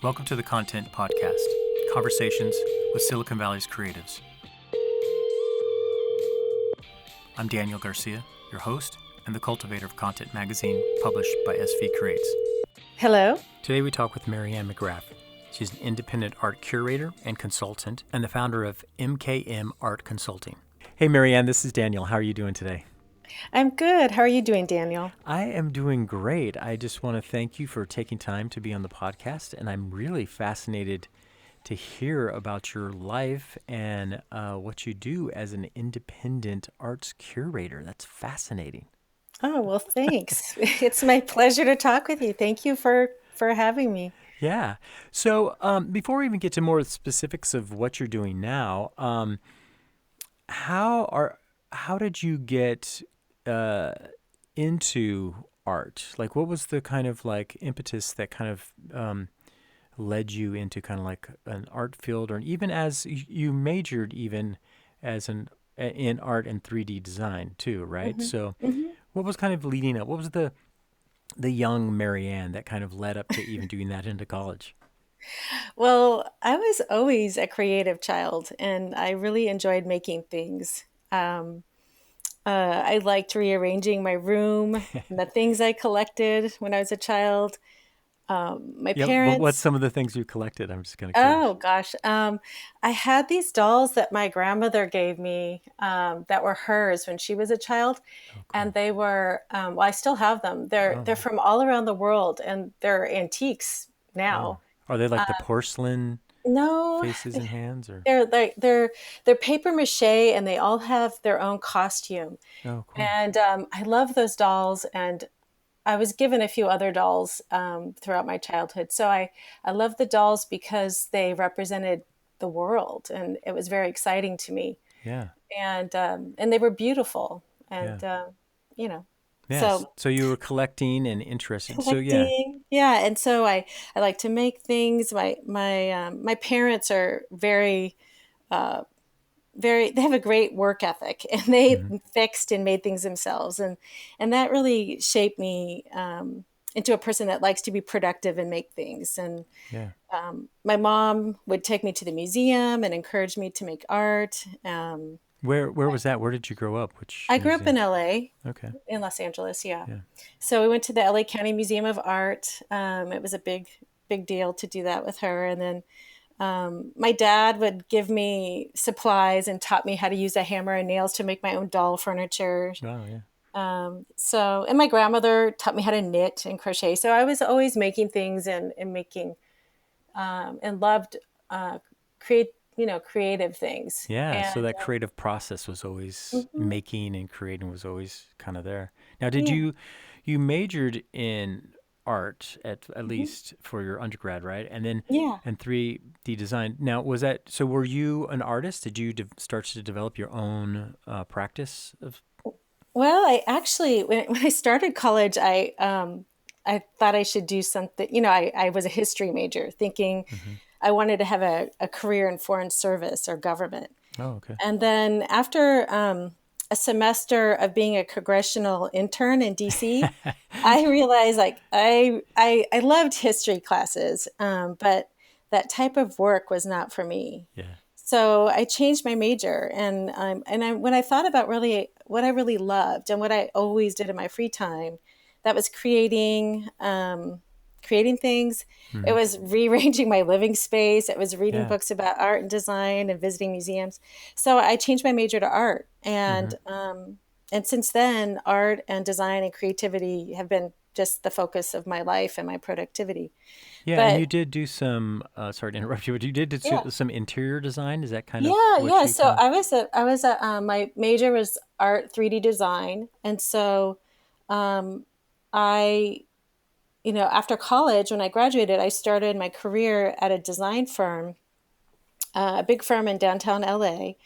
Welcome to the Content Podcast, Conversations with Silicon Valley's Creatives. I'm Daniel Garcia, your host and the cultivator of Content Magazine, published by SV Creates. Hello. Today we talk with Marianne McGrath. She's an independent art curator and consultant and the founder of MKM Art Consulting. Hey Marianne, this is Daniel. How are you doing today? I'm good. How are you doing, Daniel? I am doing great. I just want to thank you for taking time to be on the podcast, and I'm really fascinated to hear about your life and what you do as an independent arts curator. That's fascinating. Oh, well, thanks. It's my pleasure to talk with you. Thank you for having me. Yeah. So before we even get to more specifics of what you're doing now, how did you get into art? Like, what was the kind of like impetus that kind of led you into kind of like an art field, or even as you majored even as in art and 3D design too, right? Mm-hmm. So Mm-hmm. what was kind of leading up? What was the young Marianne that kind of led up to even doing that into college? Well, I was always a creative child, and I really enjoyed making things. I liked rearranging my room and the things I collected when I was a child. My Yeah, but what's parents. some of the things you collected? I'm just kind of Oh curious. gosh. I had these dolls that my grandmother gave me that were hers when she was a child. Oh, And cool. they were, well, I still have them. Oh, They're from all around the world and they're antiques oh. now. Are they like Uh, the porcelain no, faces and hands, or? they're paper mache and they all have their own costume. Oh, cool. And I love those dolls. And I was given a few other dolls throughout my childhood. So I love the dolls because they represented the world, and it was very exciting to me. Yeah, And they were beautiful, yeah. and you know, Yes. so So you were collecting and interested. So yeah. collecting, yeah. And so I like to make things. My parents are uh, very they have a great work ethic, and they Hmm. fixed and made things themselves, and that really shaped me into a person that likes to be productive and make things. And Yeah. my mom would take me to the museum and encourage me to make art. Where was that? Where did you grow up? Which I grew up in museum? LA, Okay. in Los Angeles, yeah. Yeah. So we went to the LA County Museum of Art. It was a big deal to do that with her. And then my dad would give me supplies and taught me how to use a hammer and nails to make my own doll furniture. Oh, yeah. And my grandmother taught me how to knit and crochet. So I was always making things and making and loved creative things. Yeah. And So that creative process was always mhm, making and creating was always kind of there. Now, did yeah, you majored in art at mhm, least for your undergrad, right? And then yeah. and 3D design. Now, was that so? Were you an artist? Did you start to develop your own practice of? Well, I actually, when I started college, I thought I should do something. I was a history major, thinking Hmm. I wanted to have a career in foreign service or government. Oh, okay. And then after a semester of being a congressional intern in DC, I realized like I loved history classes, but that type of work was not for me. Yeah. So I changed my major, and when I thought about really what I really loved and what I always did in my free time, that was creating things. It Hmm. was rearranging my living space. It was reading Yeah. books about art and design and visiting museums. So I changed my major to art, Hmm. and since then, art and design and creativity have been just the focus of my life and my productivity. Yeah, and But you did do some. Sorry to interrupt you, but you did do yeah. some interior design. Is that kind of Yeah, what yeah. you So kind of? my major was art 3D design. And so um, I, after college, when I graduated, I started my career at a design firm, a big firm in downtown LA.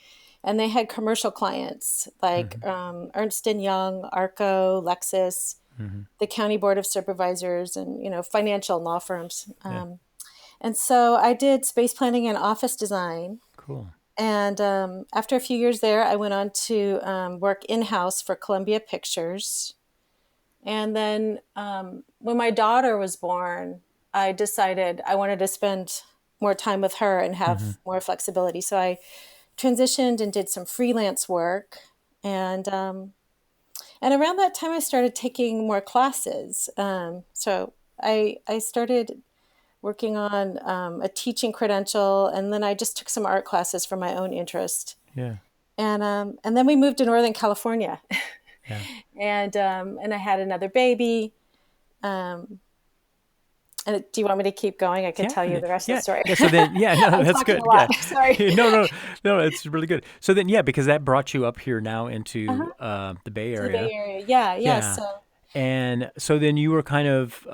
And they had commercial clients like Hmm. Ernst and Young, Arco, Lexus, Hmm. the County Board of Supervisors, and, financial law firms. Yeah. And so I did space planning and office design. Cool. And after a few years there, I went on to work in house for Columbia Pictures. And then when my daughter was born, I decided I wanted to spend more time with her and Mm-hmm. have more flexibility. So I transitioned and did some freelance work. And and around that time, I started taking more classes. So I started working on a teaching credential, and then I just took some art classes for my own interest. Yeah. And then we moved to Northern California, Yeah. and I had another baby. Um, and do you want me to keep going? I can Yeah, tell you the rest of the yeah, story. yeah. So then, yeah, no, I'm that's talking a good. Yeah, lot. Sorry. no, no, no, it's really good. So then, yeah, because that brought you up here now into Uh-huh. the Bay To the Bay Area. Area. Yeah, yeah. Yeah, So and so then you were kind of,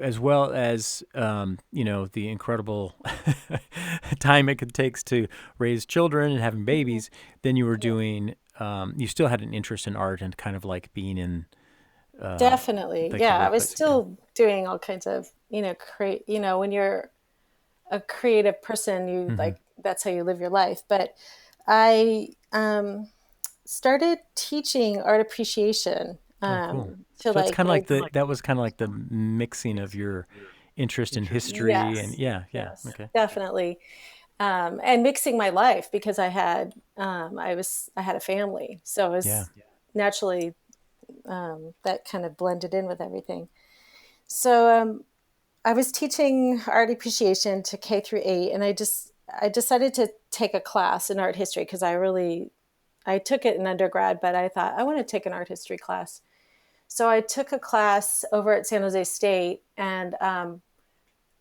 as well as the incredible time it could takes to raise children and having mhm, babies. Then you were yeah. doing, you still had an interest in art and kind of like being in uh, Definitely. like the Yeah, I was workplace. Yeah. still doing all kinds of, create, when you're a creative person, you Hmm. like that's how you live your life. But I started teaching art appreciation Oh, cool. to So it's like kind of like maybe that was kind of like the mixing of your interest in history and yes, yeah, yeah. yes, Okay. definitely. And mixing my life because I had a family, so it Yeah. was naturally that kind of blended in with everything. So I was teaching art appreciation to K through 8, and I decided to take a class in art history because I took it in undergrad, but I thought I want to take an art history class. So I took a class over at San Jose State, and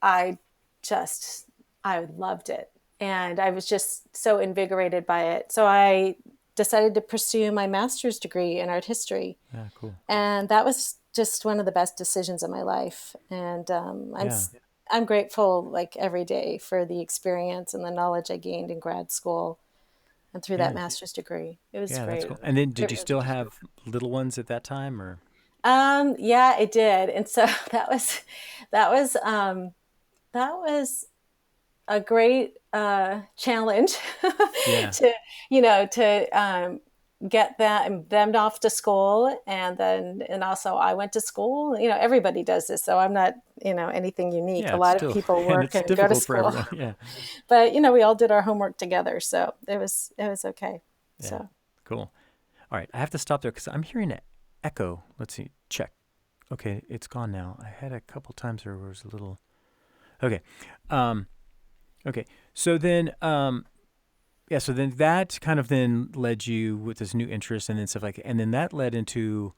I just I loved it, and I was just so invigorated by it. So I decided to pursue my master's degree in art history, Yeah. Cool. and that was just one of the best decisions of my life. And Yeah. I'm grateful like every day for the experience and the knowledge I gained in grad school and through that Yeah. master's degree. It was Yeah. That's great. cool. And then, did It you really still have little ones at that time, or? yeah, it did. And so that was um that was a great challenge Yeah. to get them off to school, and also I went to school. Everybody does this, so I'm not anything unique. Yeah. A It's lot of still, people and work it's and go to difficult for school, everyone. Yeah. but we all did our homework together, so it was okay. Yeah. So Cool. All right. I have to stop there because I'm hearing an echo. Let's see. Check. Okay. It's gone now. I had a couple times where it was a little. Okay. Um. Okay. So then, yeah, so then that kind of then led you with this new interest and then stuff like, and then that led into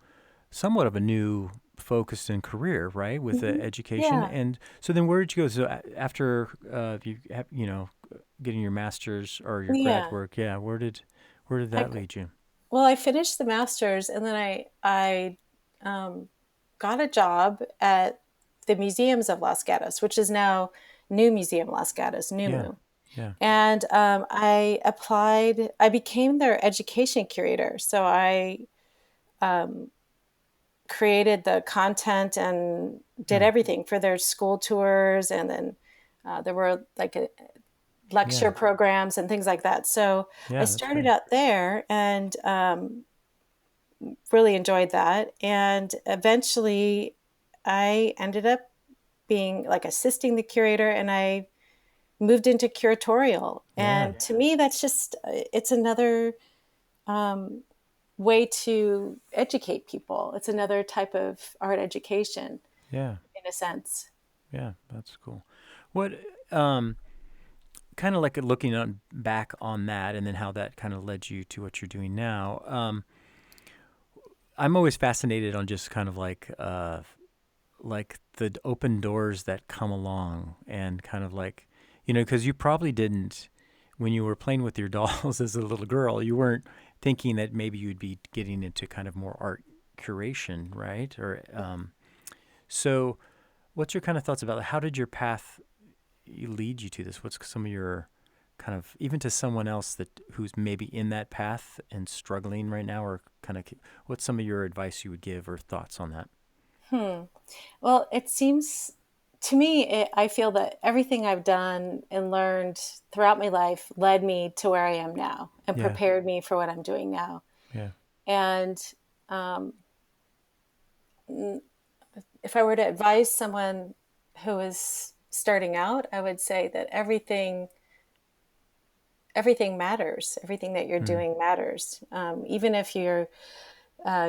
somewhat of a new focus and career, right, with the mhm. education. Yeah, And so then where did you go? So after you have, getting your master's or your grad yeah. work, yeah, where did I that lead you? Well, I finished the master's, and then I um, got a job at the Museums of Los Gatos, which is now New Museum Los Gatos, Yeah, NUMU. yeah, And I applied. I became their education curator. So I um, created the content and did mm, everything for their school tours, and then there were like lecture yeah, programs and things like that. So I yeah. That's started great. out there, and really enjoyed that. And eventually I ended up being like assisting the curator, and I moved into curatorial. Yeah, And to me, that's just, it's another um, way to educate people. It's another type of art education yeah, in a sense. yeah. That's cool. What um kind of like looking on back on that and then how that kind of led you to what you're doing now. I'm always fascinated on just kind of like the open doors that come along and kind of like, because you probably didn't, when you were playing with your dolls as a little girl, you weren't thinking that maybe you'd be getting into kind of more art curation, right? Or so what's your kind of thoughts about how did your path lead you to this? What's some of your kind of, even to someone else that who's maybe in that path and struggling right now, or kind of what's some of your advice you would give or thoughts on that? Hmm. Well, it seems to me, I feel that everything I've done and learned throughout my life led me to where I am now and Yeah, prepared me for what I'm doing now. yeah, And um, if I were to advise someone who is starting out, I would say that everything matters. Everything that you're Mm. doing matters. Even if your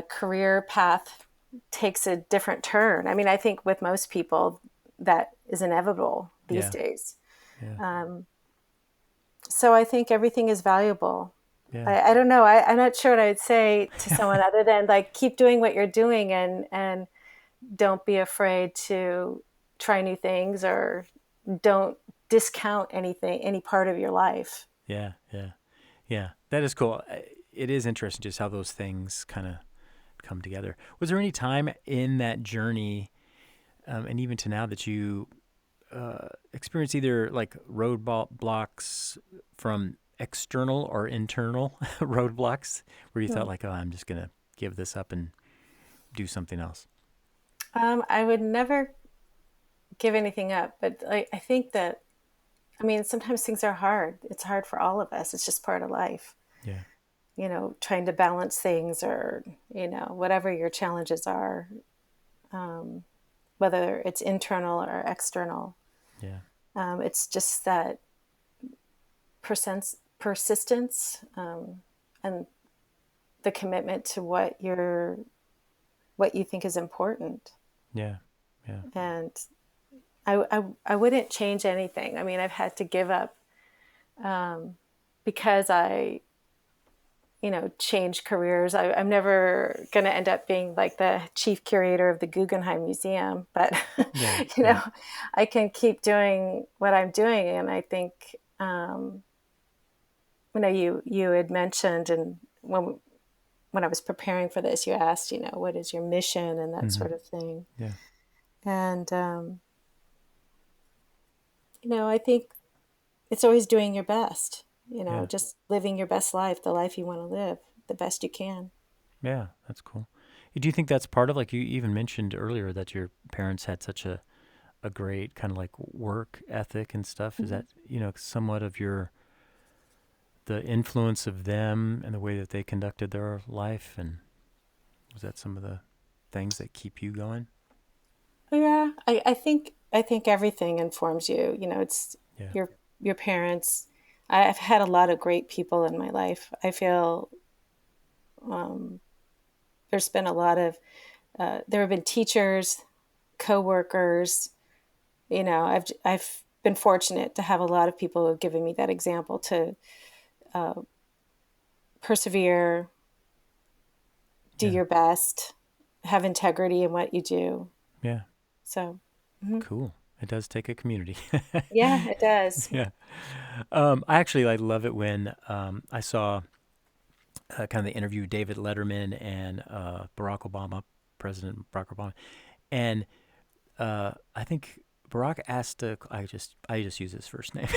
career path takes a different turn. I mean, I think with most people that is inevitable these Yeah. days. Yeah. So I think everything is valuable. Yeah. I don't know. I'm not sure what I would say to someone other than like keep doing what you're doing and don't be afraid to try new things or don't discount anything, any part of your life. Yeah. Yeah. Yeah. That is cool. It is interesting just how those things kind of come together. Was there any time in that journey, and even to now, that you experience either like roadblocks from external or internal roadblocks where you thought Hmm. like, oh, I'm just going to give this up and do something else? I would never give anything up, but I think that, I mean, sometimes things are hard. It's hard for all of us. It's just part of life, Yeah. trying to balance things or, whatever your challenges are, whether it's internal or external. Yeah. It's just that persistence, and the commitment to what you think is important. Yeah. Yeah. And I wouldn't change anything. I mean, I've had to give up because I change careers. I'm never going to end up being like the chief curator of the Guggenheim Museum, but Yeah. you Yeah. know, I can keep doing what I'm doing. And I think, you had mentioned, and when I was preparing for this, you asked, what is your mission and that Mm-hmm. sort of thing. Yeah. And I think it's always doing your best. Yeah. Just living your best life, the life you want to live, the best you can. Yeah. That's cool. Do you think that's part of, like you even mentioned earlier, that your parents had such a great kind of like work ethic and stuff? Is Mm-hmm. that, somewhat of the influence of them and the way that they conducted their life? And was that some of the things that keep you going? Yeah, I think everything informs you. It's Yeah. your parents. I've had a lot of great people in my life. I feel um, there's been a lot of there have been teachers, coworkers. I've been fortunate to have a lot of people who have given me that example to persevere, do Yeah. your best, have integrity in what you do. Yeah. So, mhm. Cool. It does take a community. Yeah, it does. Yeah. I love it when I saw kind of the interview David Letterman and Barack Obama, President Barack Obama, and I think Barack asked. I just use his first name.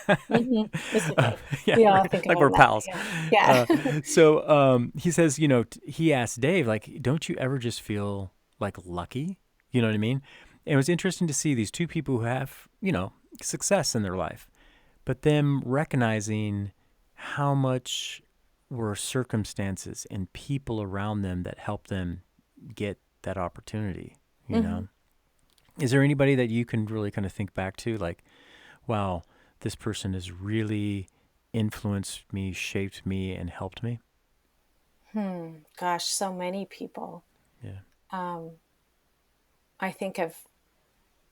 Hmm. It's okay. Yeah, We all think of like him we're that way. pals. Yeah. Uh, Yeah. so he says, he asked Dave, like, don't you ever just feel like lucky? You know what I mean? And it was interesting to see these two people who have, success in their life, but them recognizing how much were circumstances and people around them that helped them get that opportunity, you Hmm. know? Is there anybody that you can really kind of think back to, like, wow, this person has really influenced me, shaped me, and helped me? Gosh, so many people. Yeah. Um, I think of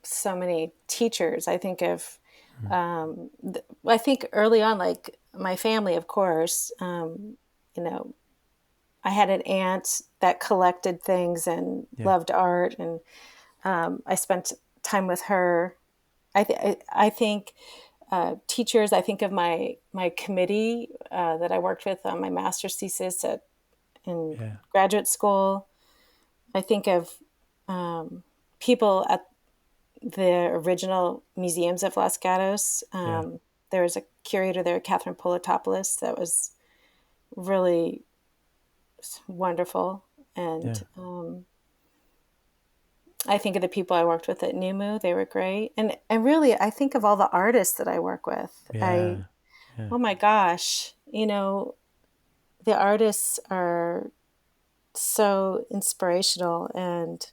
so many teachers. I think of, Mm. I think early on, like my family, of course, you know, I had an aunt that collected things and Yeah. loved art, and I spent time with her. I think teachers. I think of my committee that I worked with on my master's thesis in Yeah. graduate school. I think of people at the original Museums of Los Gatos. Yeah. There was a curator there, Catherine Politopoulos, that was really wonderful. Yeah. And I think of the people I worked with at NUMU; they were great. And really, I think of all the artists that I work with. Yeah. Yeah. Oh my gosh, the artists are so inspirational and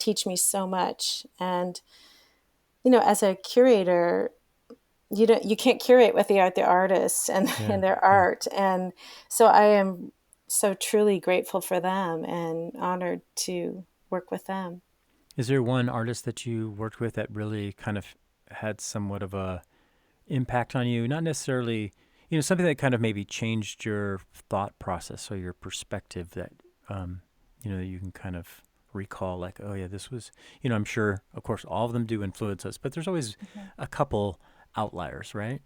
teach me so much. And, as a curator, you can't curate without the artists and, Yeah. and their Yeah. art. And so I am so truly grateful for them and honored to work with them. Is there one artist that you worked with that really kind of had somewhat of a impact on you? Not necessarily, something that kind of maybe changed your thought process or your perspective that, you can kind of recall like, oh yeah, this was, I'm sure, of course, all of them do influence us, but there's always a couple outliers, right?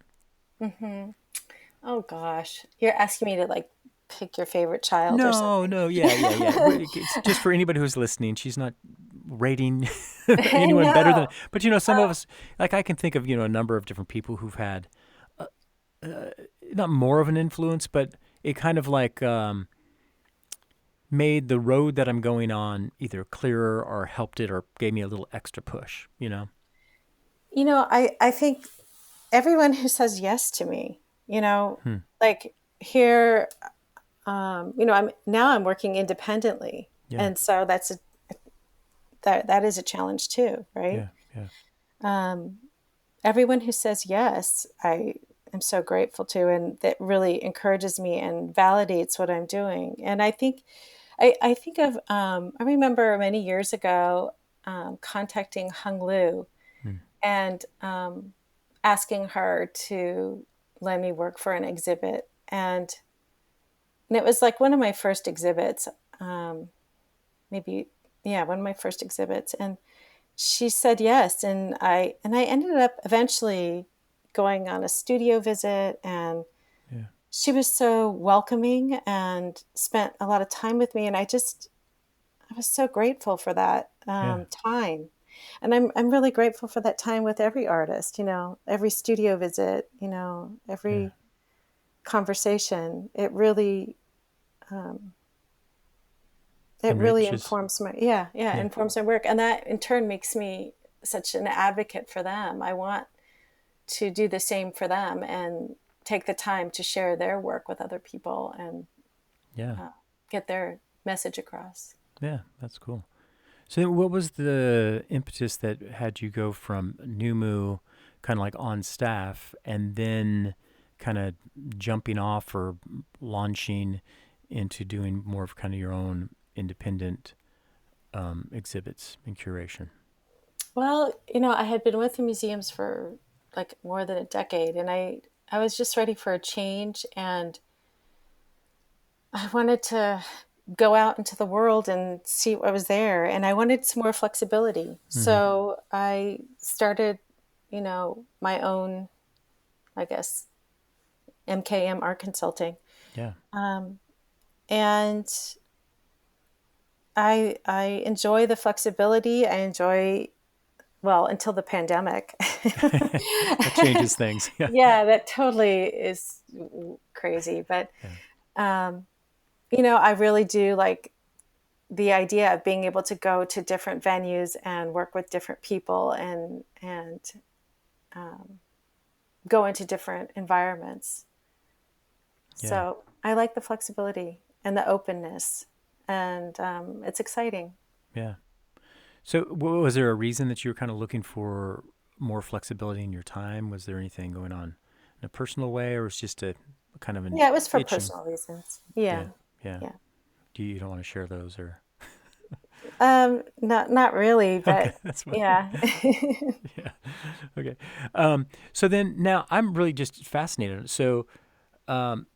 Hmm. Oh gosh, you're asking me to like pick your favorite child or No, something. no, yeah, yeah, yeah. It's just for anybody who's listening. She's not rating anyone better No. than, but some of us, like I can think of, a number of different people who've had uh, not more of an influence, but it kind of like made the road that I'm going on either clearer or helped it or gave me a little extra push. I think everyone who says yes to me, Hmm. like here, I'm working independently. Yeah, And so that is a challenge too, right? yeah, yeah, Um, Everyone who says yes, I am so grateful to, and that really encourages me and validates what I'm doing. And I think of, I remember many years ago contacting Hung Lu hmm. and asking her to let me work for an exhibit. And it was like one of my first exhibits, um, maybe, yeah, one of my first exhibits. And she said yes, and I ended up eventually going on a studio visit, and Yeah, she was so welcoming and spent a lot of time with me, and I was so grateful for that yeah, time. And I'm really grateful for that time with every artist, every studio visit, yeah. every conversation. Um, it really Enriches. informs my, yeah, yeah, Yeah, informs my work, and that in turn makes me such an advocate for them. I want to do the same for them and take the time to share their work with other people and yeah, uh, get their message across. yeah. That's cool. So, what was the impetus that had you go from Numu, kind of like on staff, and then kind of jumping off or launching into doing more of kind of your own independent exhibits and curation? Well, I had been with the museums for like more than a decade, and I was just ready for a change, and I wanted to go out into the world and see what was there, and I wanted some more flexibility. Mm-hmm. So I started, my own, I guess, MKM Art Consulting. Yeah, Um, and I enjoy the flexibility. I enjoy, well, until the pandemic. that changes things. Yeah, Yeah, that totally is crazy. But, yeah, um, I really do like the idea of being able to go to different venues and work with different people and um, go into different environments. yeah, So I like the flexibility and the openness, and it's exciting. yeah. So, was there a reason that you were kind of looking for more flexibility in your time? Was there anything going on in a personal way, or was it just a kind of an Yeah, it was for itching? personal reasons. Yeah, Yeah, yeah. yeah. You don't want to share those, or Not really, okay, but that's fine. yeah. Yeah, okay. So then now I'm really just fascinated. So, um,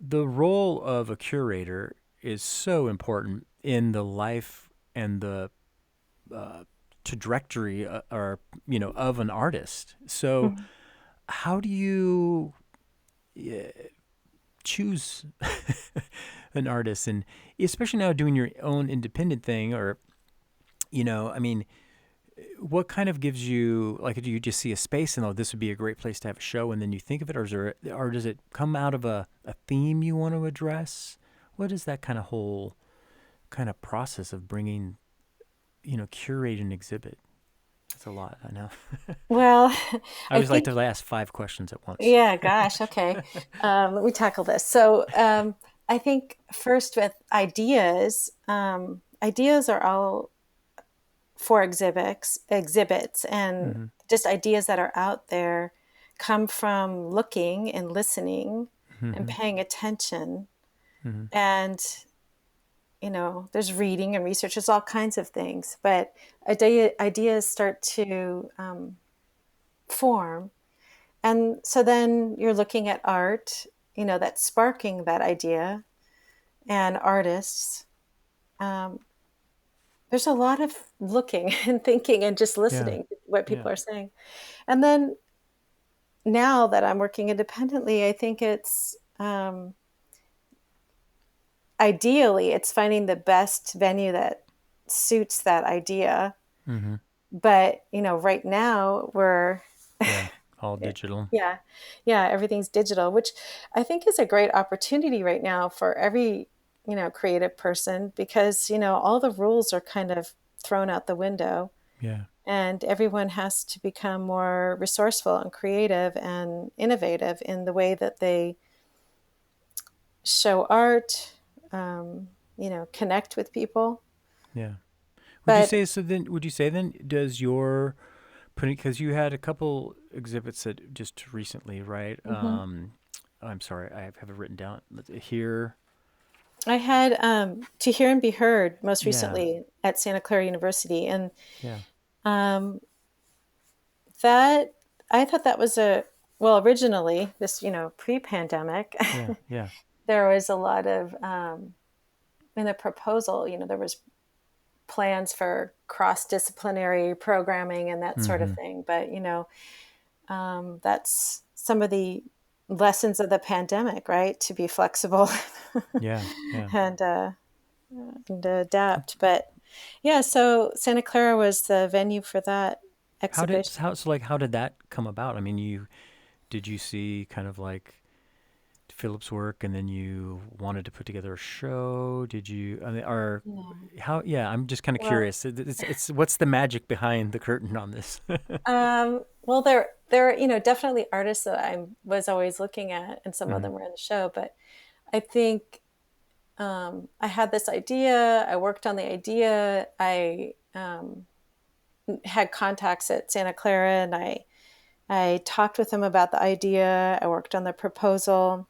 the role of a curator is so important in the life and the uh, trajectory or of an artist. So Mhm. how do you uh, choose an artist, and especially now doing your own independent thing, or I mean, what kind of gives you, like, do you just see a space and, oh, this would be a great place to have a show, and then you think of it, or does it come out of a theme you want to address? What is that kind of whole kind of process of bringing, curate an exhibit? That's a lot, I know. Well, I I always like think, to ask 5 questions at once. yeah, gosh, okay. Let me tackle this. So, I think first with ideas, ideas are all for exhibits, and Mm-hmm. just ideas that are out there come from looking and listening and Mm-hmm. paying attention. Mm-hmm. And there's reading and research, there's all kinds of things, but ideas start to form. And so then you're looking at art, that's sparking that idea, and artists. Um, there's a lot of looking and thinking and just Yeah. listening to what Yeah. people are saying. And then now that I'm working independently, I think it's ideally it's finding the best venue that suits that idea. Mm-hmm. But right now we're Yeah. All digital. yeah, yeah, everything's digital, which I think is a great opportunity right now for every creative person, because all the rules are kind of thrown out the window, Yeah. and everyone has to become more resourceful and creative and innovative in the way that they show art, connect with people. Yeah. Would you But say so? Then would you say then does your putting, because you had a couple exhibits that just recently, right? mhm. I'm sorry, I have it written down here. I had To Hear and Be Heard most Yeah. recently at Santa Clara University, and Yeah. um, that I thought that was originally this, pre-pandemic, Yeah. Yeah. there was a lot of in the proposal, there was plans for cross-disciplinary programming and that sort of Mm-hmm. thing. But that's some of the lessons of the pandemic, right? To be flexible Yeah. Yeah. and adapt. But yeah, so Santa Clara was the venue for that exhibition. How did that come about? I mean, did you see kind of like Philip's work, and then you wanted to put together a show? Did you? I mean, or Yeah. how? Yeah, I'm just kind of Well, curious. It's what's the magic behind the curtain on this? well, there are, definitely artists that I was always looking at, and some of Mm-hmm. them were in the show. But I think I had this idea. I worked on the idea. I had contacts at Santa Clara, and I talked with them about the idea. I worked on the proposal,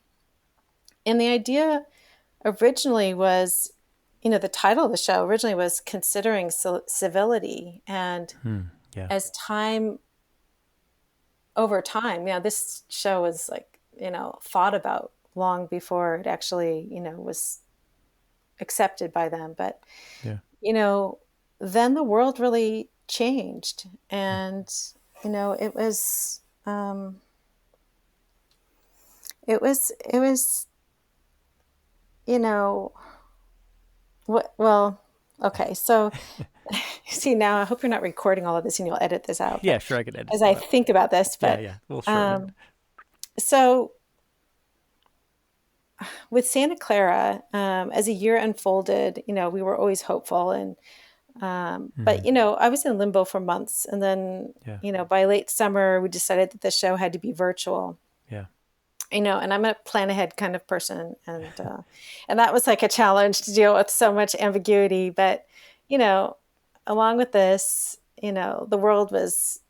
and the idea originally was, the title of the show originally was Considering Civility. And Hmm. Yeah. as time over time, this show was like, thought about long before it actually, was accepted by them. But, Yeah. you know, then the world really changed. And, it was, it was, you know, well, okay. So see, now I hope you're not recording all of this and you'll edit this out. Yeah. But Sure, I could edit as I that out. think about this, Yeah. but Yeah. We'll shorten it. um, so with Santa Clara, as a year unfolded, we were always hopeful, and Mm-hmm. but I was in limbo for months, and then Yeah. by late summer, we decided that the show had to be virtual. Yeah. And I'm a plan ahead kind of person, and that was like a challenge to deal with so much ambiguity. But you know, along with this, the world was,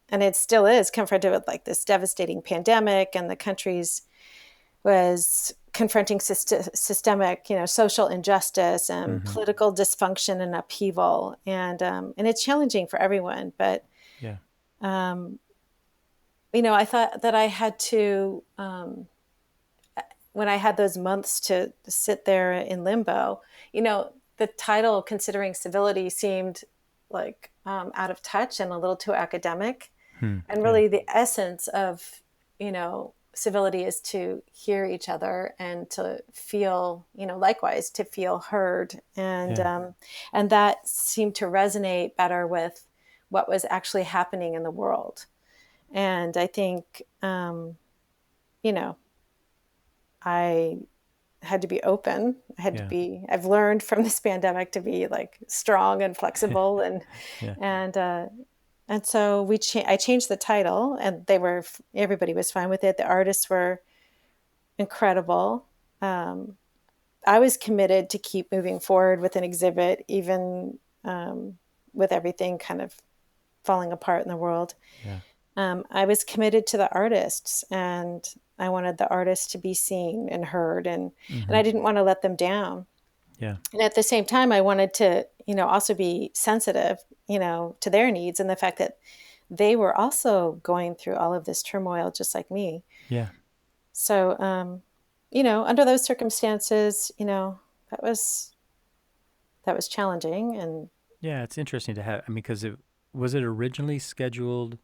and it still is, confronted with like this devastating pandemic, and the country's was confronting systemic, social injustice and Mm-hmm. political dysfunction and upheaval, and it's challenging for everyone. But Yeah. um, I thought that I had to, when I had those months to sit there in limbo, the title "Considering Civility" seemed like out of touch and a little too academic. Hmm. And Yeah. really, the essence of civility is to hear each other and to feel, likewise, to feel heard, Yeah. and that seemed to resonate better with what was actually happening in the world. And I think, you know, I had to be open. I had to Yeah. be. I've learned from this pandemic to be like strong and flexible, Yeah. and uh, and so I changed the title, and everybody was fine with it. The artists were incredible. Um, I was committed to keep moving forward with an exhibit, even with everything kind of falling apart in the world. Yeah. I was committed to the artists, and I wanted the artists to be seen and heard, and Mm-hmm. I didn't want to let them down. Yeah. And at the same time, I wanted to, also be sensitive, to their needs and the fact that they were also going through all of this turmoil just like me. Yeah. So, under those circumstances, that was challenging, and Yeah. It's interesting to have. I mean, because it originally scheduled.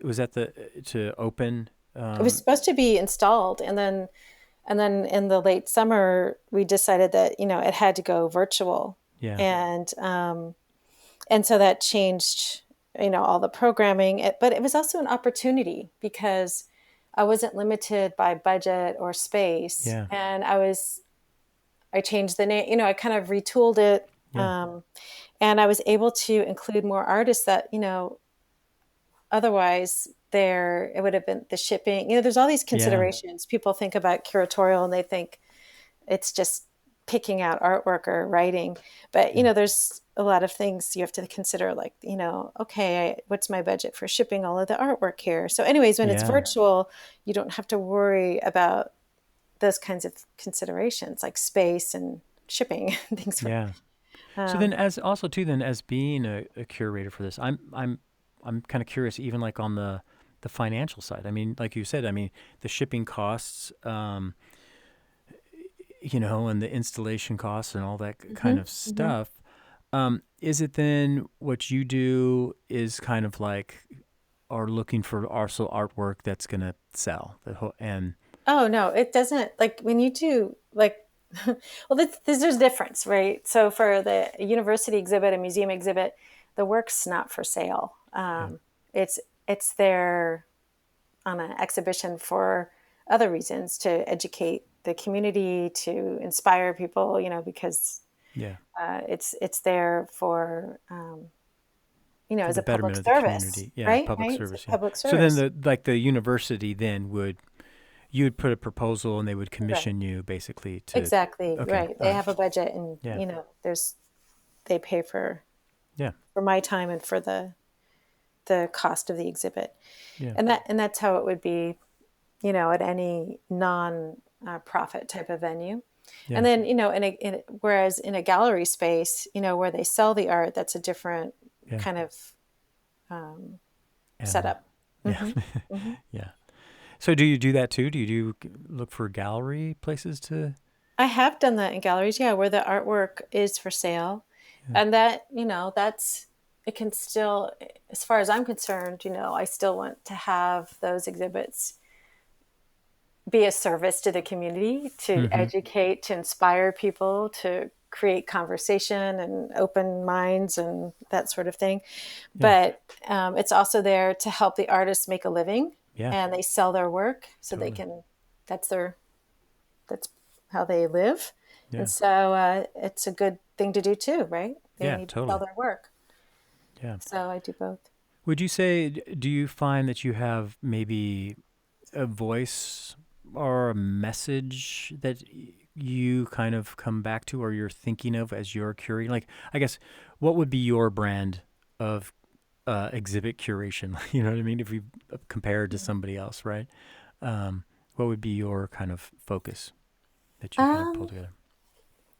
Was that to open? it was supposed to be installed, and then in the late summer we decided that it had to go virtual, Yeah. and so that changed all the programming. But it was also an opportunity because I wasn't limited by budget or space, Yeah. and I changed the name. I kind of retooled it, Yeah. and I was able to include more artists that otherwise there it would have been the shipping. There's all these Yeah. considerations. People think about curatorial and they think it's just picking out artwork or writing, but Yeah. there's a lot of things you have to consider, like okay, what's my budget for shipping all of the artwork here? So anyways, when it's Yeah. virtual, you don't have to worry about those kinds of considerations like space and shipping and things. Yeah. So then, um, as also too, then as being a curator for this, I'm kind of curious, even like on the financial side. I mean, like you said, I mean, the shipping costs, and the installation costs and all that kind mhm, of mhm. stuff. Is it then what you do is kind of like are looking for also artwork that's gonna sell and Oh no, it doesn't. Like when you do like, well, there's a difference, right? So for the university exhibit, a museum exhibit, the work's not for sale. yeah, It's there on an exhibition for other reasons, to educate the community, to inspire people, because yeah, it's there for for as the a public betterment of the service, community. Yeah, right? public Right? It's a service. Yeah. public So then service. the university then would you would put a proposal and they would Right. commission you basically to. Exactly. Okay. Right. All They right. have a budget, and Yeah. they pay Yeah. for my time and for the cost of the exhibit, Yeah. and that's how it would be, at any non profit type of venue. And Yeah. then whereas in a gallery space, where they sell the art, that's a different Yeah. kind of um, Animal. setup. Yeah. Hmm. Hmm. Yeah. So do you do that too? Do you look for gallery places to? I have done that in galleries, yeah, where the artwork is for sale, Yeah. and that that's it can still, as far as I'm concerned, I still want to have those exhibits be a service to the community, to Mm-hmm. educate, to inspire people, to create conversation and open minds and that sort of thing. Yeah. But it's also there to help the artists make a living, Yeah. and they sell their work so they Totally. can. That's their. That's how they live, and Yeah. so it's a good thing to do too, right? They Yeah. need to sell Totally. their work, Yeah. so I do both. Would you say, do you find that you have maybe a voice or a message that you kind of come back to or you're thinking of as you're curating? Like, I guess, what would be your brand of exhibit curation? You know what I mean? If we compare it to somebody else, right? What would be your kind of focus that you kind of pull Um, together?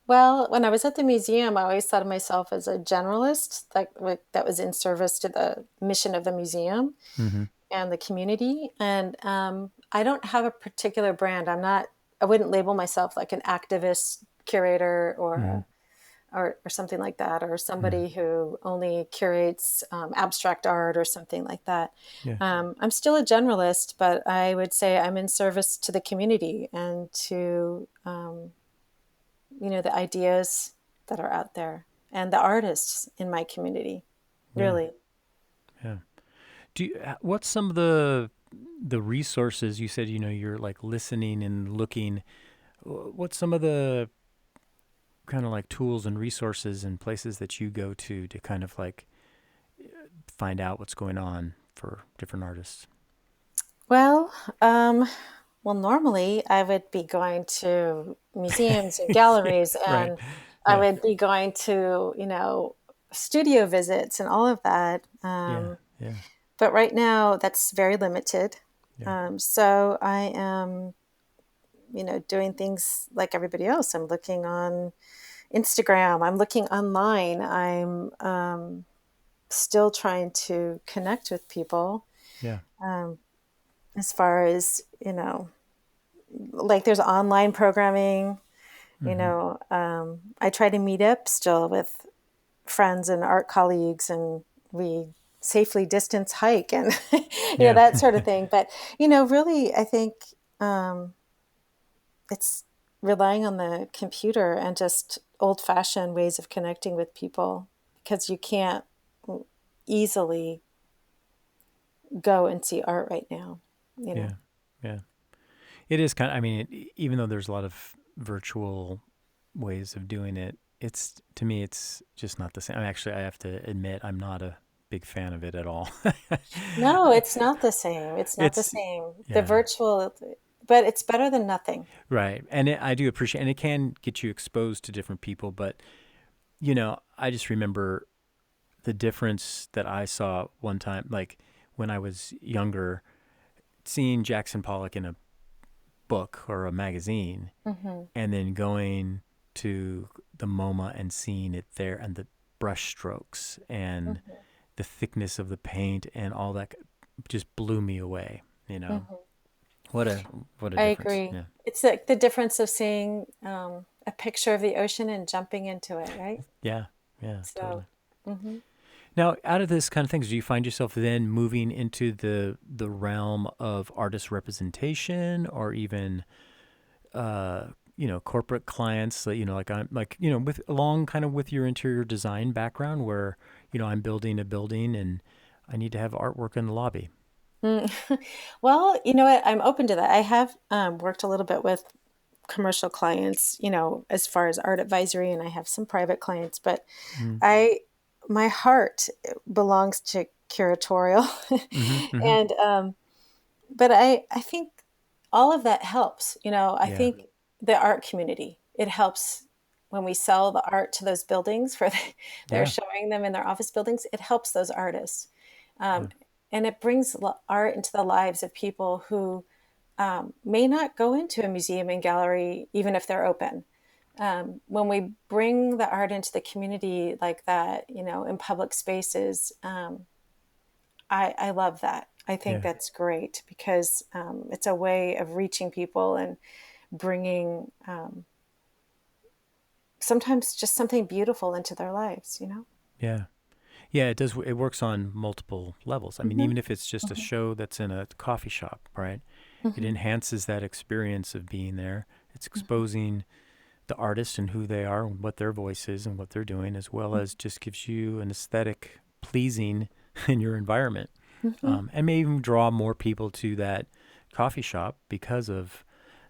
Well, when I was at the museum, I always thought of myself as a generalist, like that was in service to the mission of the museum Mm-hmm. and the community. And I don't have a particular brand. I wouldn't label myself like an activist curator, Mm-hmm. or something like that, or Mm-hmm. somebody who only curates abstract art or something like that. Yeah. I'm still a generalist, but I would say I'm in service to the community and to the ideas that are out there and the artists in my community, Yeah. really. Yeah. What's some of the resources you said, you're like listening and looking, what's some of the kind of like tools and resources and places that you go to kind of like find out what's going on for different artists? Well, Well, normally I would be going to museums and Yeah, galleries, right. and I Yeah. would be going to, studio visits and all of that. Yeah. Yeah. But right now, that's very limited. Yeah. So I am, doing things like everybody else. I'm looking on Instagram, I'm looking online, I'm still trying to connect with people Yeah. as far as, like there's online programming. Hmm. I try to meet up still with friends and art colleagues, and we safely distance hike and Yeah. that sort of thing. But really, I think um, it's relying on the computer and just old-fashioned ways of connecting with people, because you can't easily go and see art right now. You know. Yeah. Yeah. It is kind of, I mean, even though there's a lot of virtual ways of doing it, it's, to me, it's just not the same. Actually, I have to admit, I'm not a big fan of it at all. No, it's not the same. It's not the It's, same. The yeah, virtual, but it's better than nothing. right. I do appreciate, and it can get you exposed to different people, but, I just remember the difference that I saw one time, like when I was younger, seeing Jackson Pollock in a book or a magazine, Hmm. and then going to the MoMA and seeing it there, and the brush strokes and Hmm. the thickness of the paint and all that just blew me away. You know, Hmm. what a what a I difference. agree. Yeah, It's like the difference of seeing a picture of the ocean and jumping into it, right? yeah, yeah, totally. So, hmm Now, out of this kind of things, do you find yourself then moving into the realm of artist representation, or even uh, corporate clients that, like I'm like, with along kind of with your interior design background, where, I'm building a building and I need to have artwork in the lobby. Mm. Well, you know what? I'm open to that. I have worked a little bit with commercial clients, as far as art advisory, and I have some private clients, but Mm. I, my heart belongs to curatorial. Hmm. Hmm. And, but I think all of that helps. I Yeah. think the art community, it helps when we sell the art to those buildings where they're Yeah. showing them in their office buildings. It helps those artists. Yeah. Um, and it brings art into the lives of people who may not go into a museum and gallery, even if they're open. When we bring the art into the community like that, in public spaces, I love that. I think Yeah. that's great because it's a way of reaching people and bringing sometimes just something beautiful into their lives. Yeah. Yeah, it does. It works on multiple levels. I mean, Hmm. even if it's just a Hmm. show that's in a coffee shop, right? It Hmm. enhances that experience of being there. It's exposing the artist and who they are, and what their voice is, and what they're doing, as well as just gives you an aesthetic pleasing in your environment, Hmm. and may even draw more people to that coffee shop because of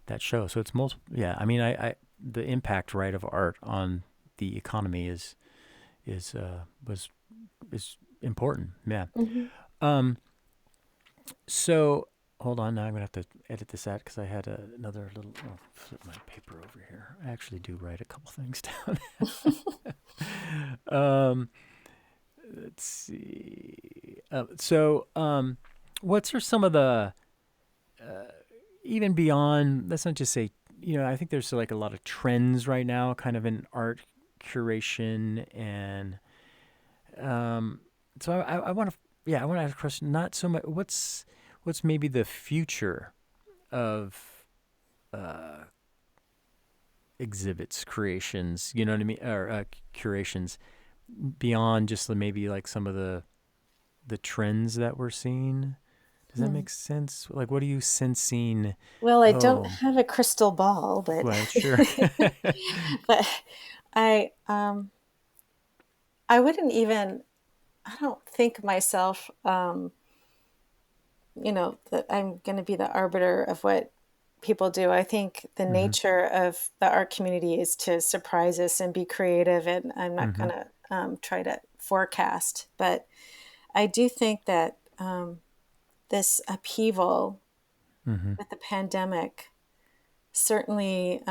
that show. So it's multiple. Yeah, I mean, I the impact, right, of art on the economy is was is important. Yeah. Hmm. Um. So hold on. Now I'm gonna have to edit this out because I had another little. Oh, flip my paper over here. I actually do write a couple things down. um. Let's see. What's are some of the even beyond? Let's not just say. I think there's like a lot of trends right now, kind of in art curation, and um. So I want to. Yeah, I want to ask a question. Not so much. What's maybe the future of uh, exhibits, creations, you know what I mean, or curations, beyond just maybe like some of the trends that we're seeing. Does that make sense? Like, what are you sensing? Well, I don't Oh, have a crystal ball, but well, sure. but I I wouldn't even, I don't think myself, that I'm going to be the arbiter of what people do. I think the Hmm. nature of the art community is to surprise us and be creative, and I'm not Hmm. going to try to forecast. But I do think that this upheaval with the pandemic certainly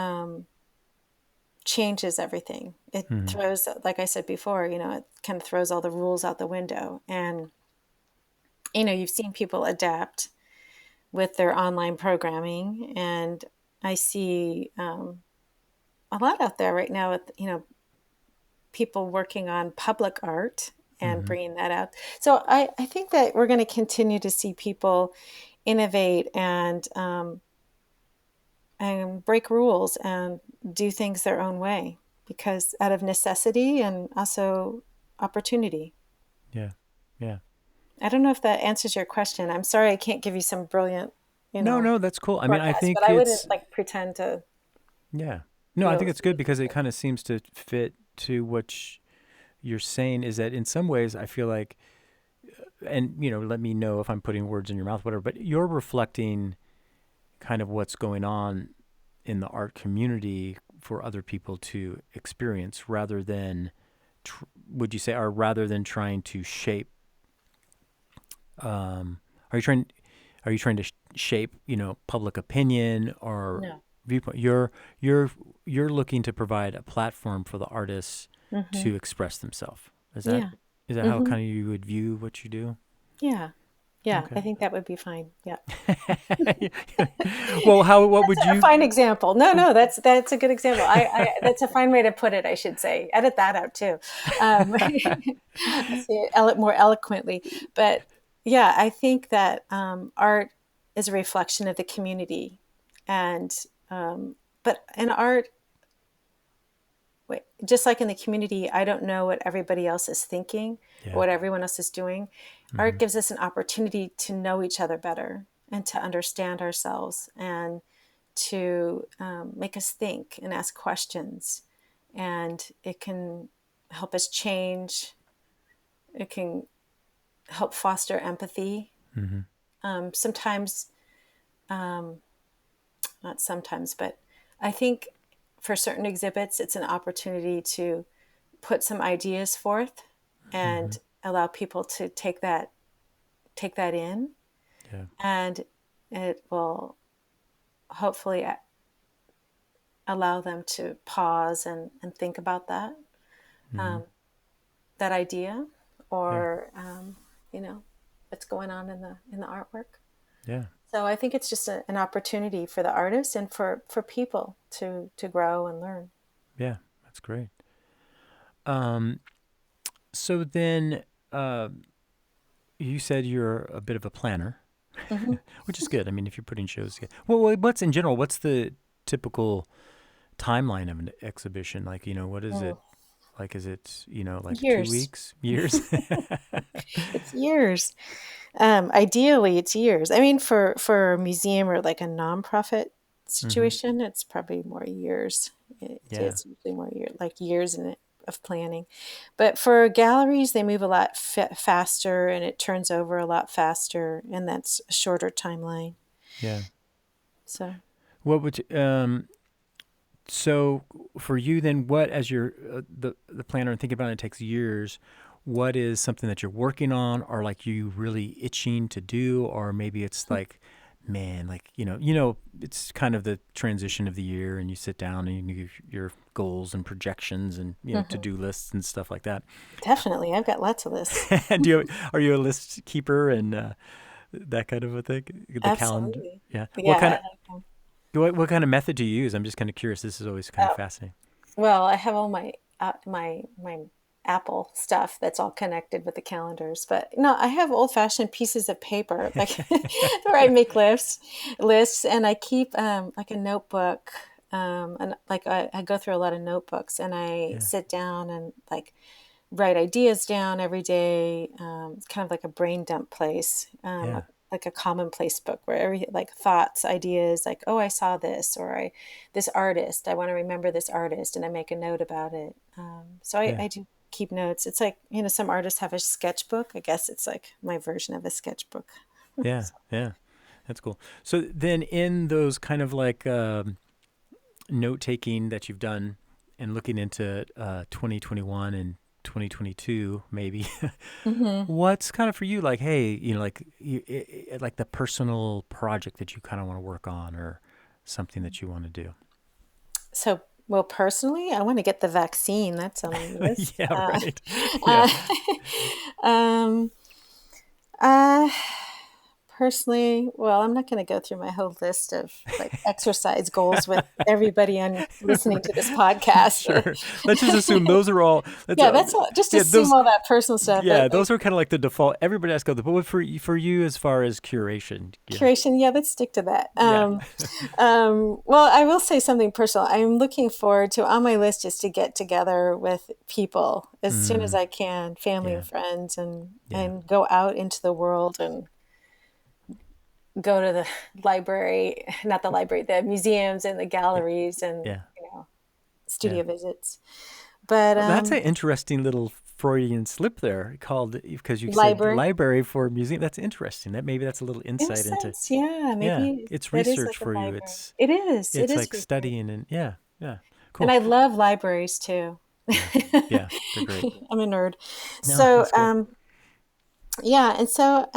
changes everything. It throws, like I said before, it kind of throws all the rules out the window. And, you've seen people adapt with their online programming. And I see a lot out there right now with, people working on public art and bringing that out. So I think that we're going to continue to see people innovate and break rules and do things their own way, because out of necessity and also opportunity. Yeah. Yeah. I don't know if that answers your question. I'm sorry I can't give you some brilliant, No, no, that's cool. I mean, I forecast, but think I wouldn't it's, like pretend to yeah. No, I know. think it's good because it kind of seems to fit to what you're saying is that in some ways I feel like, and, let me know if I'm putting words in your mouth, whatever, but you're reflecting kind of what's going on in the art community for other people to experience rather than, would you say, or rather than trying to shape, um, are you trying, to shape, public opinion or No. viewpoint? You're looking to provide a platform for the artists Mm-hmm. to express themselves. Yeah. Is that how Mm-hmm. kind of you would view what you do? Yeah. Yeah. Okay. I think that would be fine. Yeah. Well, what would A you? fine example. No, no, that's a good example. That's a fine way to put it, I should say. Edit that out too. Say it more eloquently. But yeah, I think that art is a reflection of the community, and but in art, just like in the community, I don't know what everybody else is thinking or Yeah. what everyone else is doing. Art gives us an opportunity to know each other better and to understand ourselves and to make us think and ask questions. And it can help us change. It can help foster empathy. Mm-hmm. Sometimes, not sometimes, but I think for certain exhibits, it's an opportunity to put some ideas forth Mm-hmm. and allow people to take that in, Yeah. and it will hopefully allow them to pause and think about Mm-hmm. that idea, Yeah. or what's going on in the artwork. Yeah. So I think it's just an opportunity for the artists and for people to grow and learn. Yeah. That's great. Um, so then, uh, you said you're a bit of a planner, Hmm. which is good. I mean, if you're putting shows together, well, what's in general, what's the typical timeline of an exhibition? Like, what is it? Oh, Like, is it, like two years. weeks, years? It's years. Ideally, it's years. I mean, for a museum or like a nonprofit Mm-hmm. situation, it's probably more years. Yeah. It's usually more like years in it of planning. But for galleries, they move a lot faster and it turns over a lot faster, and that's a shorter timeline. Yeah. So, What would you, so for you then, what as you're the planner and thinking about it, it takes years. What is something that you're working on, or like you really itching to do, or maybe it's like, man, like it's kind of the transition of the year, and you sit down and you give your goals and projections and to mhm. do lists and stuff like that. Definitely, I've got lots of lists. Are you a list keeper and that kind of a thing? The calendar, Absolutely. yeah. Yeah, I have them. What kind of method do you use? I'm just kind of curious. This is always kind of Oh, fascinating. well, I have all my Apple stuff that's all connected with the calendars. But no, I have old-fashioned pieces of paper, like where I make lists, and I keep like a notebook. And like I go through a lot of notebooks, and I Yeah, sit down and like write ideas down every day. It's kind of like a brain dump place, yeah, like a commonplace book where every like thoughts, ideas, like oh I saw this, or I this artist, I want to remember this artist, and I make a note about it. So yeah, I do keep notes. It's like some artists have a sketchbook. I guess it's like my version of a sketchbook. yeah, yeah. That's cool. So then, in those kind of like note taking that you've done and looking into 2021 and 2022, maybe. Hmm. What's kind of for you, like, hey, like the personal project that you kind of want to work on, or something that you want to do? So, well, personally, I want to get the vaccine. That's on my list. Yeah, right. Yeah, Uh, um, uh, Personally, well, I'm not going to go through my whole list of like exercise goals with everybody on listening to this podcast. sure. Let's just assume those are all. That's Yeah, that's all, just yeah, assume those. all that personal stuff. But Yeah, like those are kind of like the default. Everybody has to go. But what for you as far as curation? Yeah, curation, yeah, let's stick to that. yeah. Well, I will say something personal. I'm looking forward to on my list is to get together with people as soon as Mm, I can, family yeah, and friends, and yeah, go out into the world and go to the library, not the library, the museums and the yeah, galleries and yeah, yeah. studio visits. But Well, that's an interesting little Freudian slip there, called because you said library, library for museum. That's interesting. That maybe that's a little in a insight into. sense, yeah, Yeah, maybe it's that is research like a for you. library. It is. It It's is like research. studying, and yeah, yeah. And Cool. I love libraries too. Yeah, yeah. They're great. I'm a nerd. No, So, that's good. yeah, and so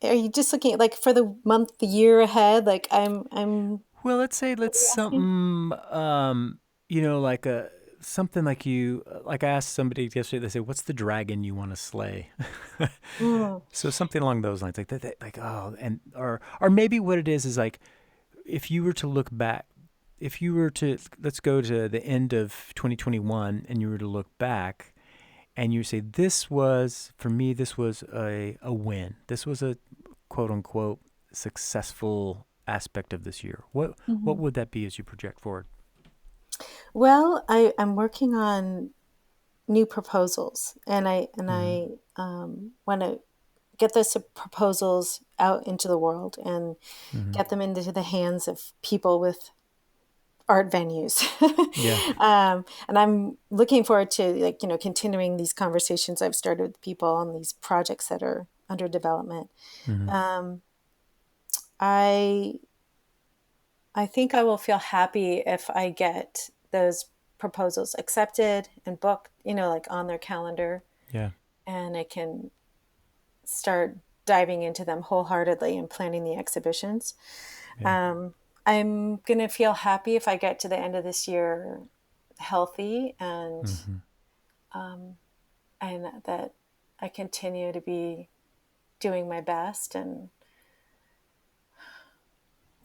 are you just looking at like for the month, the year ahead? Like Well, let's say what let's are you asking? something like a something like you like I asked somebody yesterday. They say, "What's the dragon you want to slay?" Mm, So something along those lines, like that, like oh, and or maybe what it is like if you were to look back, if you were to let's go to the end of 2021, and you were to look back, and you say, "This was for me. This was a win. This was a quote unquote successful aspect of this year." What mhm. would that be as you project forward? Well, I'm working on new proposals, and Mm-hmm. I want to get those proposals out into the world and Mm-hmm. get them into the hands of people with art venues. Yeah. And I'm looking forward to like continuing these conversations I've started with people on these projects that are under development. Mm-hmm. Um, I I think I will feel happy if I get those proposals accepted and booked, like on their calendar, Yeah. and I can start diving into them wholeheartedly and planning the exhibitions. Yeah. Um, I'm going to feel happy if I get to the end of this year healthy Mm-hmm. um, and that I continue to be doing my best and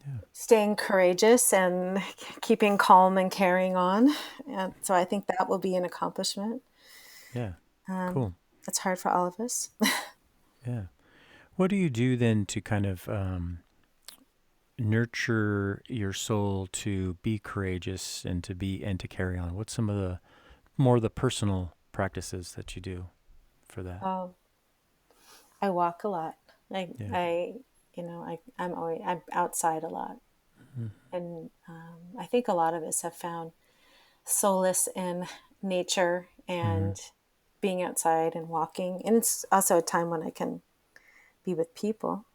Yeah. staying courageous and keeping calm and carrying on. And so I think that will be an accomplishment. Yeah. Um, Cool. it's hard for all of us. Yeah. What do you do then to kind of nurture your soul to be courageous and to carry on? What's some of the more the personal practices that you do for that? um, I walk a lot. Yeah. I'm outside a lot, Mm-hmm. and I think a lot of us have found solace in nature Mm-hmm. and being outside and walking. And it's also a time when I can be with people.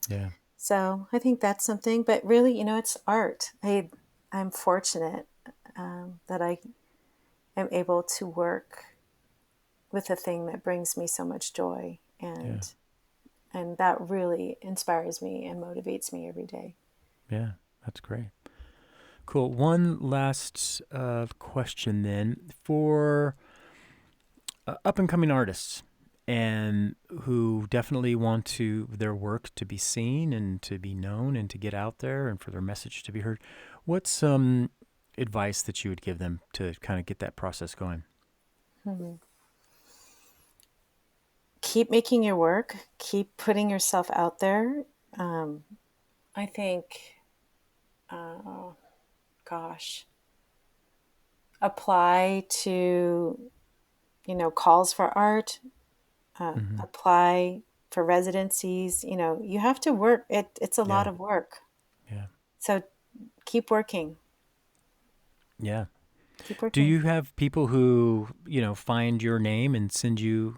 Yeah. So I think that's something. But really, it's art. I'm fortunate that I am able to work with a thing that brings me so much joy, Yeah. and that really inspires me and motivates me every day. Yeah. That's great. Cool. One last question then for up and coming artists and who definitely want to their work to be seen and to be known and to get out there and for their message to be heard. What's some advice that you would give them to kind of get that process going? Hmm. Keep making your work. Keep putting yourself out there. Um, I think, uh, gosh, apply to calls for art. Mm-hmm. Apply for residencies. You have to work. It's a lot Yeah. of work. Yeah. So keep working. Yeah. Keep Do working. you have people who, find your name and send you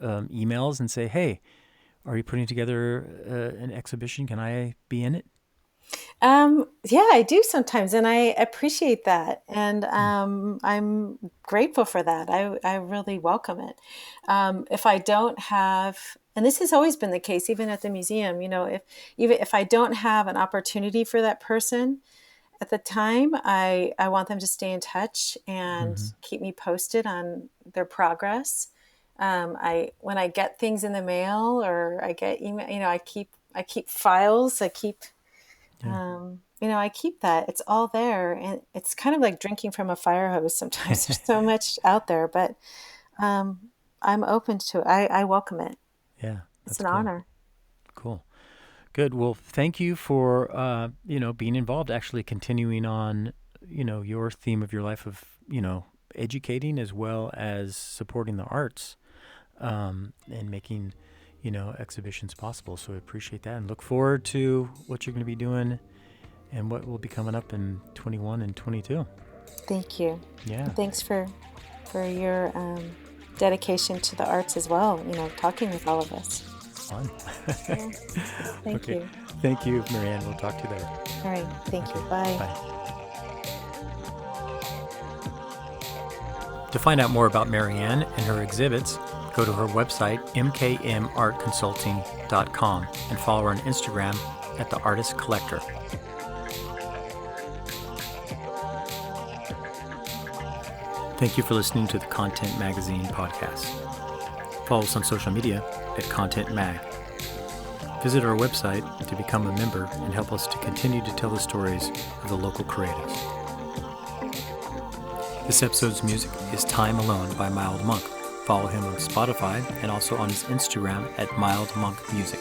emails and say, hey, are you putting together an exhibition? Can I be in it? Yeah, I do sometimes, and I appreciate that, and Mm. I'm grateful for that. I really welcome it. If I don't have, and this has always been the case, even at the museum, if I don't have an opportunity for that person at the time, I want them to stay in touch and Mm-hmm. keep me posted on their progress. I when I get things in the mail or I get email, I keep files. Yeah. I keep that. It's all there, and it's kind of like drinking from a fire hose. Sometimes there's so much out there, but um, I'm open to it. I welcome it. Yeah, It's that's an cool. honor. Cool. Good. Well, thank you for being involved, actually continuing on, your theme of your life of, educating as well as supporting the arts, and making, exhibitions possible. So I appreciate that and look forward to what you're going to be doing and what will be coming up in 21 and 22. Thank you. Yeah. And thanks for your dedication to the arts as well. Talking with all of us. Fun. Yeah. Thank Okay. you. Thank you, Marianne. We'll talk to you later. All right. Thank Okay. you. Bye. Bye. To find out more about Marianne and her exhibits, go to her website, mkmartconsulting.com, and follow her on Instagram at The Artist Collector. Thank you for listening to the Content Magazine podcast. Follow us on social media at Content Mag. Visit our website to become a member and help us to continue to tell the stories of the local creatives. This episode's music is Time Alone by Mild Monk. Follow him on Spotify and also on his Instagram at Mild Monk Music.